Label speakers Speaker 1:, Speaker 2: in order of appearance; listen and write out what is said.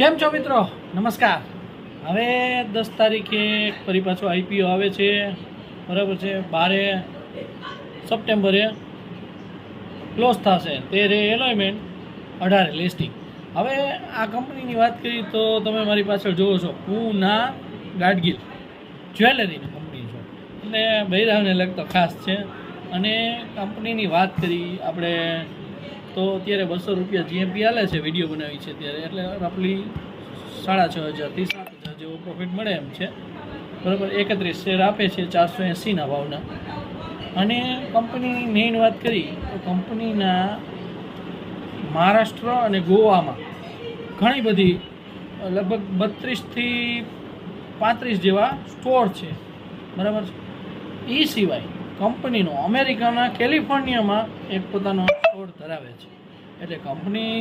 Speaker 1: કેમ છો મિત્રો? નમસ્કાર. હવે 10 તારીખે ફરી પાછો આઈપીઓ આવે છે, બરાબર છે. 12 સપ્ટેમ્બરે ક્લોઝ થશે, 13 એલોયમેન્ટ, 18 લિસ્ટિંગ. હવે આ કંપનીની વાત કરી તો તમે મારી પાછળ જુઓ છો, પૂના ગાડગીલ જ્વેલરીની કંપની છે, એટલે બૈરાવને લગતો ખાસ છે. અને કંપનીની વાત કરી આપણે તો અત્યારે 200 રૂપિયા જીએમપી હાલે છે, વિડીયો બનાવી છે ત્યારે, એટલે રફલી 6,500 થી 7,000 જેવો પ્રોફિટ મળે એમ છે, બરાબર. 31 શેર આપે છે 480ના ભાવના. અને કંપનીની મેઇન વાત કરી તો કંપનીના મહારાષ્ટ્ર અને ગોવામાં ઘણી બધી લગભગ 32 થી 35 જેવા સ્ટોર છે, બરાબર. એ સિવાય કંપનીનો અમેરિકાના કેલિફોર્નિયામાં એક પોતાનો સ્ટોર ધરાવે છે. એટલે કંપની